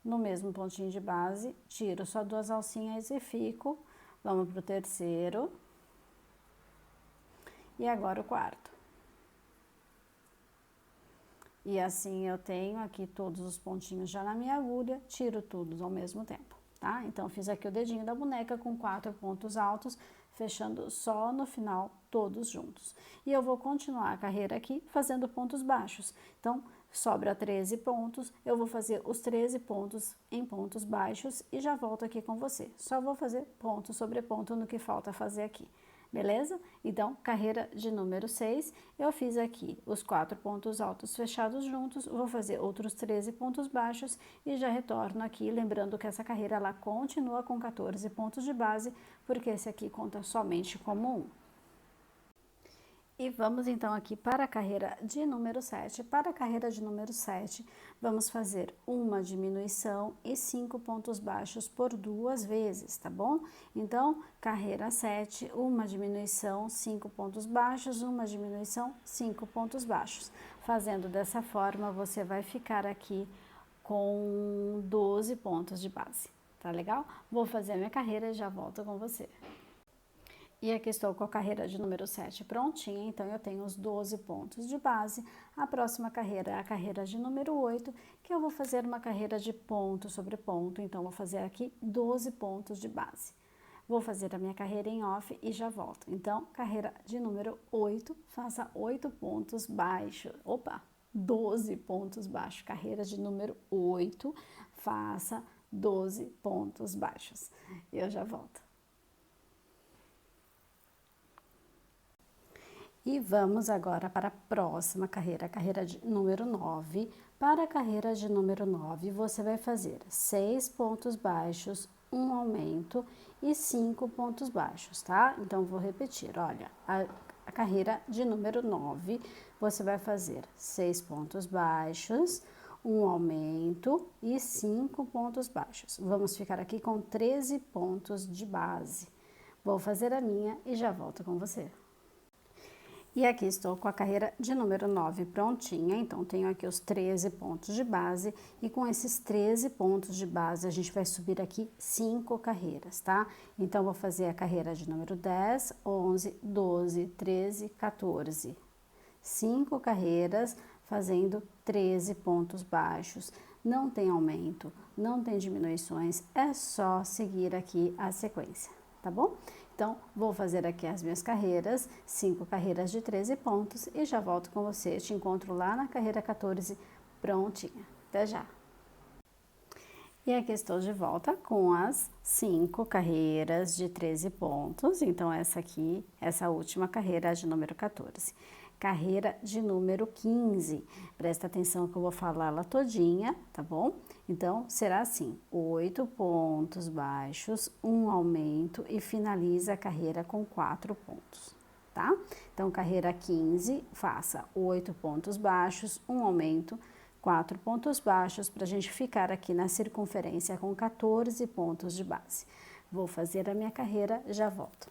no mesmo pontinho de base, tiro só 2 alcinhas e fico. Vamos pro terceiro. E agora o quarto. E assim eu tenho aqui todos os pontinhos já na minha agulha, tiro todos ao mesmo tempo, tá? Então, fiz aqui o dedinho da boneca com 4 pontos altos, fechando só no final, todos juntos. E eu vou continuar a carreira aqui, fazendo pontos baixos. Então, sobra 13 pontos, eu vou fazer os 13 pontos em pontos baixos e já volto aqui com você. Só vou fazer ponto sobre ponto no que falta fazer aqui. Beleza? Então, carreira de número 6, eu fiz aqui os 4 pontos altos fechados juntos, vou fazer outros 13 pontos baixos e já retorno aqui, lembrando que essa carreira ela continua com 14 pontos de base, porque esse aqui conta somente como 1. E vamos então aqui para a carreira de número 7. Para a carreira de número 7, vamos fazer uma diminuição e 5 pontos baixos por 2 vezes, tá bom? Então, carreira 7, uma diminuição, 5 pontos baixos, uma diminuição, 5 pontos baixos. Fazendo dessa forma, você vai ficar aqui com 12 pontos de base, tá legal? Vou fazer a minha carreira e já volto com você. E aqui estou com a carreira de número 7 prontinha, então eu tenho os 12 pontos de base. A próxima carreira é a carreira de número 8, que eu vou fazer uma carreira de ponto sobre ponto, então vou fazer aqui 12 pontos de base. Vou fazer a minha carreira em off e já volto. Então, carreira de número 8, faça 8 pontos baixos. Opa, 12 pontos baixos. Carreira de número 8, faça 12 pontos baixos. Eu já volto. E vamos agora para a próxima carreira, a carreira de número 9. Para a carreira de número 9, você vai fazer 6 pontos baixos, um aumento e 5 pontos baixos, tá? Então, vou repetir, olha, a carreira de número 9, você vai fazer 6 pontos baixos, um aumento e 5 pontos baixos. Vamos ficar aqui com 13 pontos de base. Vou fazer a minha e já volto com você. E aqui estou com a carreira de número 9 prontinha, então tenho aqui os 13 pontos de base e com esses 13 pontos de base a gente vai subir aqui 5 carreiras, tá? Então, vou fazer a carreira de número 10, 11, 12, 13, 14. 5 carreiras fazendo 13 pontos baixos, não tem aumento, não tem diminuições, é só seguir aqui a sequência, tá bom? Então, vou fazer aqui as minhas carreiras, 5 carreiras de 13 pontos e já volto com você. Te encontro lá na carreira 14, prontinha. Até já! E aqui estou de volta com as 5 carreiras de 13 pontos. Então, essa última carreira é de número 14. Carreira de número 15. Presta atenção que eu vou falar ela todinha, tá bom? Então, será assim, 8 pontos baixos, um aumento e finaliza a carreira com 4 pontos, tá? Então, carreira 15, faça 8 pontos baixos, um aumento, 4 pontos baixos, pra gente ficar aqui na circunferência com 14 pontos de base. Vou fazer a minha carreira, já volto.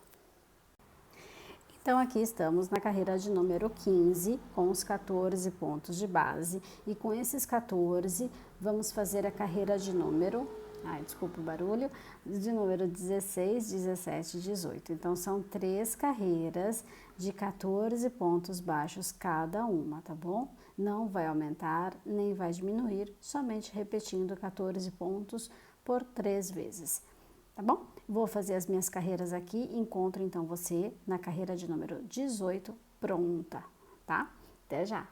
Então, aqui estamos na carreira de número 15, com os 14 pontos de base. E com esses 14, vamos fazer a carreira de número... Ai, desculpa o barulho. De número 16, 17 e 18. Então, são 3 carreiras de 14 pontos baixos cada uma, tá bom? Não vai aumentar, nem vai diminuir, somente repetindo 14 pontos por 3 vezes. Tá bom? Vou fazer as minhas carreiras aqui, encontro então você na carreira de número 18, pronta, tá? Até já!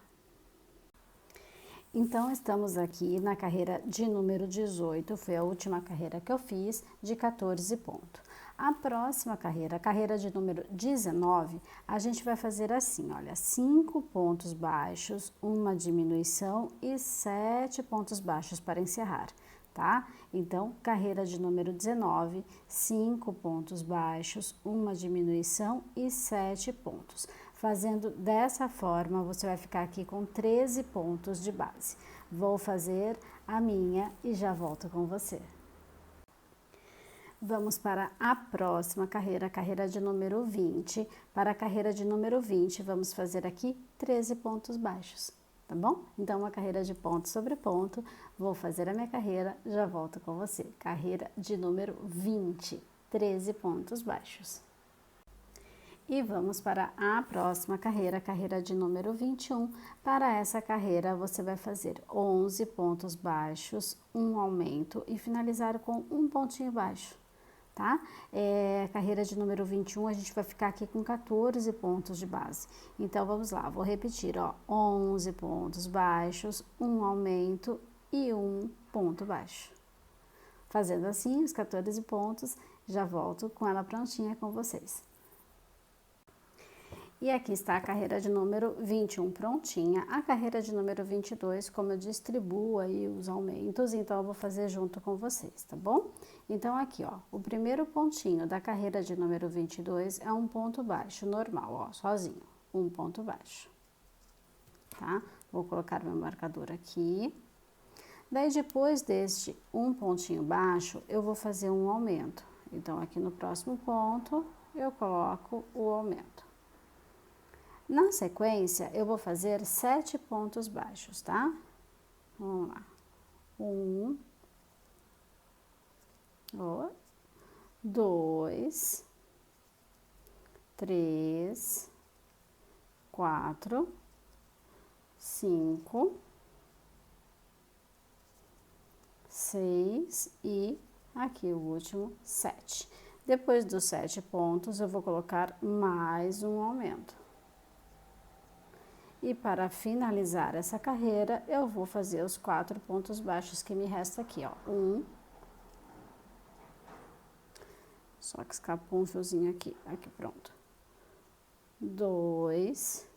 Então, estamos aqui na carreira de número 18, foi a última carreira que eu fiz, de 14 pontos. A próxima carreira, a carreira de número 19, a gente vai fazer assim, olha, 5 pontos baixos, uma diminuição e 7 pontos baixos para encerrar, tá? Então, carreira de número 19, 5 pontos baixos, uma diminuição e 7 pontos. Fazendo dessa forma, você vai ficar aqui com 13 pontos de base. Vou fazer a minha e já volto com você. Vamos para a próxima carreira, a carreira de número 20. Para a carreira de número 20, vamos fazer aqui 13 pontos baixos, tá bom? Então, uma carreira de ponto sobre ponto, vou fazer a minha carreira, já volto com você. Carreira de número 20, 13 pontos baixos. E vamos para a próxima carreira, carreira de número 21. Para essa carreira, você vai fazer 11 pontos baixos, um aumento e finalizar com um pontinho baixo, tá? Carreira de número 21, a gente vai ficar aqui com 14 pontos de base. Então, vamos lá, vou repetir, ó, 11 pontos baixos, um aumento e um ponto baixo. Fazendo assim, os 14 pontos, já volto com ela prontinha com vocês. E aqui está a carreira de número 21 prontinha. A carreira de número 22, como eu distribuo aí os aumentos, então eu vou fazer junto com vocês, tá bom? Então aqui, ó, o primeiro pontinho da carreira de número 22 é um ponto baixo normal, ó, sozinho, um ponto baixo, tá? Vou colocar meu marcador aqui. Daí, depois deste um pontinho baixo, eu vou fazer um aumento. Então, aqui no próximo ponto, eu coloco o aumento. Na sequência, eu vou fazer 7 pontos baixos, tá? Vamos lá. 1, 2, 3, 4, 5, 6 e aqui o último, 7. Depois dos 7 pontos, eu vou colocar mais um aumento. E para finalizar essa carreira, eu vou fazer os 4 pontos baixos que me resta aqui, ó. 1. Só que escapou um fiozinho aqui. Aqui, pronto. 2.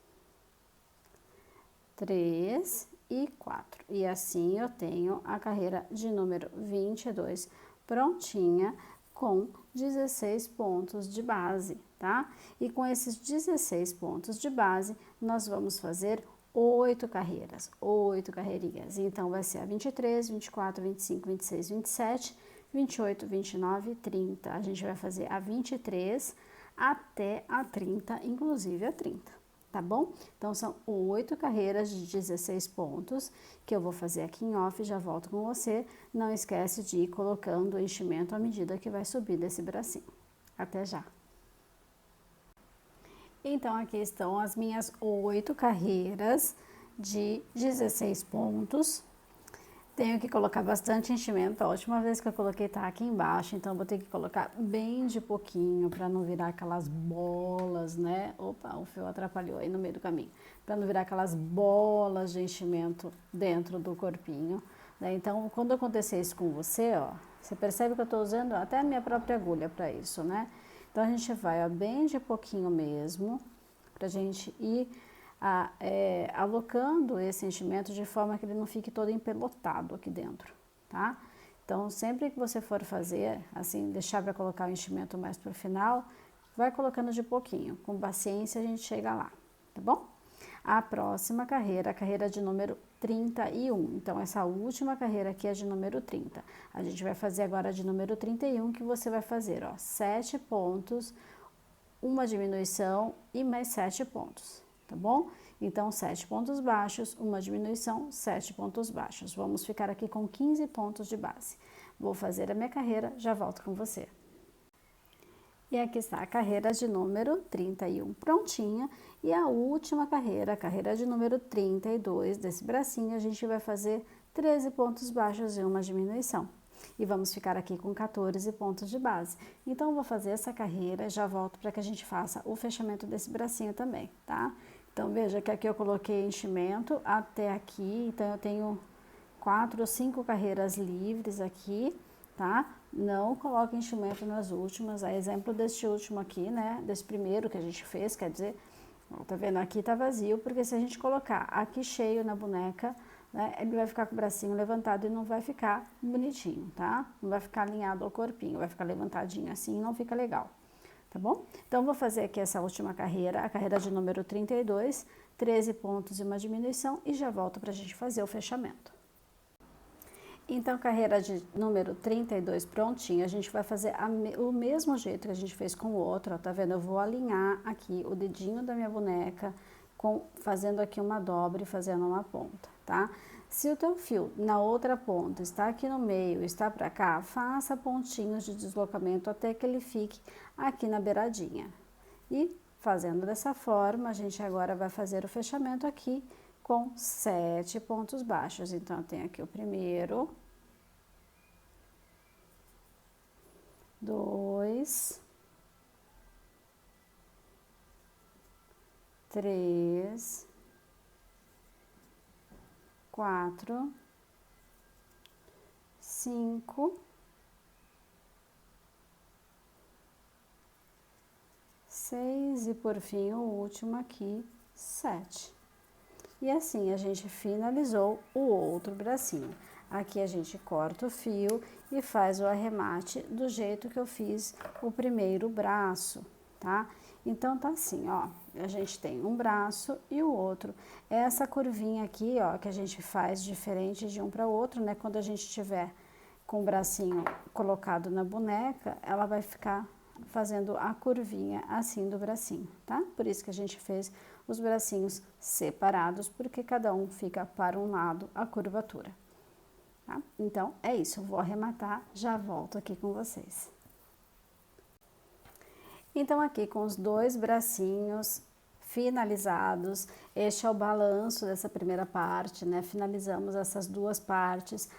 3 e 4. E assim eu tenho a carreira de número 22 prontinha com 16 pontos de base, tá? E com esses 16 pontos de base, nós vamos fazer 8 carreiras, 8 carreirinhas. Então, vai ser a 23, 24, 25, 26, 27, 28, 29 e 30. A gente vai fazer a 23 até a 30, inclusive a 30. Tá bom? Então, são 8 carreiras de 16 pontos que eu vou fazer aqui em off, já volto com você. Não esquece de ir colocando o enchimento à medida que vai subir desse bracinho. Até já! Então, aqui estão as minhas 8 carreiras de 16 pontos. Tenho que colocar bastante enchimento. A última vez que eu coloquei tá aqui embaixo, então vou ter que colocar bem de pouquinho para não virar aquelas bolas, né? Opa, o fio atrapalhou aí no meio do caminho. Para não virar aquelas bolas de enchimento dentro do corpinho, né? Então, quando acontecer isso com você, ó, você percebe que eu tô usando até a minha própria agulha para isso, né? Então, a gente vai, ó, bem de pouquinho mesmo, pra gente ir alocando esse enchimento de forma que ele não fique todo empelotado aqui dentro, tá? Então, sempre que você for fazer, assim, deixar para colocar o enchimento mais pro final, vai colocando de pouquinho. Com paciência, a gente chega lá, tá bom? A próxima carreira, a carreira de número 31. Então, essa última carreira aqui é de número 30. A gente vai fazer agora de número 31, que você vai fazer, ó, 7 pontos, uma diminuição e mais 7 pontos. Tá bom? Então, 7 pontos baixos, uma diminuição, 7 pontos baixos. Vamos ficar aqui com 15 pontos de base. Vou fazer a minha carreira, já volto com você. E aqui está a carreira de número 31 prontinha. E a última carreira, a carreira de número 32 desse bracinho, a gente vai fazer 13 pontos baixos e uma diminuição. E vamos ficar aqui com 14 pontos de base. Então, eu vou fazer essa carreira e já volto para que a gente faça o fechamento desse bracinho também, tá? Então, veja que aqui eu coloquei enchimento até aqui, então eu tenho 4 ou 5 carreiras livres aqui, tá? Não coloque enchimento nas últimas. A exemplo deste último aqui, né? Desse primeiro que a gente fez, quer dizer, ó, tá vendo? Aqui tá vazio, porque se a gente colocar aqui cheio na boneca, né? Ele vai ficar com o bracinho levantado e não vai ficar bonitinho, tá? Não vai ficar alinhado ao corpinho, vai ficar levantadinho assim e não fica legal. Tá bom? Então, vou fazer aqui essa última carreira, a carreira de número 32, 13 pontos e uma diminuição, e já volto pra gente fazer o fechamento. Então, carreira de número 32 prontinha, a gente vai fazer o mesmo jeito que a gente fez com o outro, ó, tá vendo? Eu vou alinhar aqui o dedinho da minha boneca, fazendo aqui uma dobra e fazendo uma ponta, tá? Se o teu fio na outra ponta está aqui no meio, está pra cá, faça pontinhos de deslocamento até que ele fique aqui na beiradinha. E fazendo dessa forma, a gente agora vai fazer o fechamento aqui com 7 pontos baixos. Então, eu tenho aqui o primeiro, 2, 3, 4, 5, 6 e por fim o último aqui, 7. E assim a gente finalizou o outro bracinho. Aqui a gente corta o fio e faz o arremate do jeito que eu fiz o primeiro braço, tá? Então, tá assim, ó, a gente tem um braço e o outro. Essa curvinha aqui, ó, que a gente faz diferente de um para o outro, né? Quando a gente tiver com o bracinho colocado na boneca, ela vai ficar fazendo a curvinha assim do bracinho, tá? Por isso que a gente fez os bracinhos separados, porque cada um fica para um lado a curvatura, tá? Então, é isso, eu vou arrematar, já volto aqui com vocês. Então, aqui com os dois bracinhos finalizados, este é o balanço dessa primeira parte, né? Finalizamos essas duas partes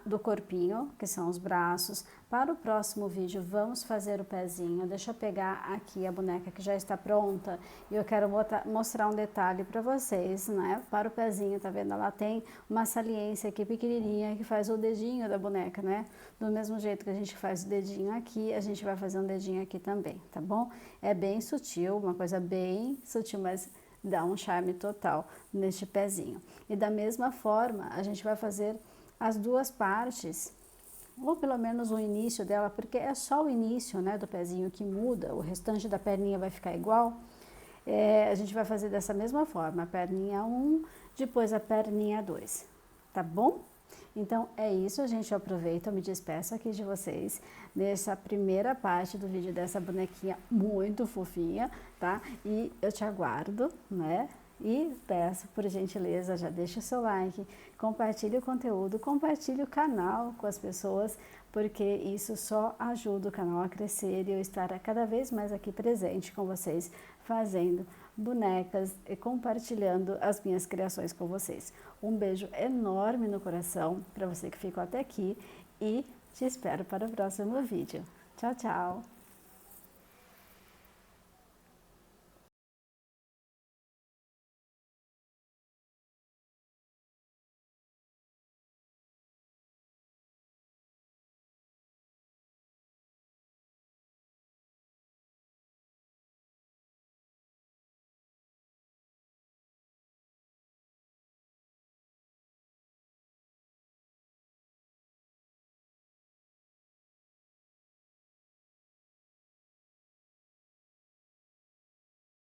do corpinho, que são os braços. Para o próximo vídeo, vamos fazer o pezinho. Deixa eu pegar aqui a boneca que já está pronta e eu quero mostrar um detalhe para vocês, né? Para o pezinho, tá vendo? Ela tem uma saliência aqui pequenininha que faz o dedinho da boneca, né? Do mesmo jeito que a gente faz o dedinho aqui, a gente vai fazer um dedinho aqui também, tá bom? É bem sutil, uma coisa bem sutil, mas dá um charme total neste pezinho. E da mesma forma, a gente vai fazer as duas partes, ou pelo menos o início dela, porque é só o início, né, do pezinho que muda, o restante da perninha vai ficar igual. A gente vai fazer dessa mesma forma, a perninha 1, depois a perninha 2, tá bom? Então, é isso, a gente aproveita, eu me despeço aqui de vocês nessa primeira parte do vídeo dessa bonequinha muito fofinha, tá? E eu te aguardo, né? E peço, por gentileza, já deixa o seu like, compartilhe o conteúdo, compartilhe o canal com as pessoas, porque isso só ajuda o canal a crescer e eu estar cada vez mais aqui presente com vocês, fazendo bonecas e compartilhando as minhas criações com vocês. Um beijo enorme no coração para você que ficou até aqui e te espero para o próximo vídeo. Tchau, tchau!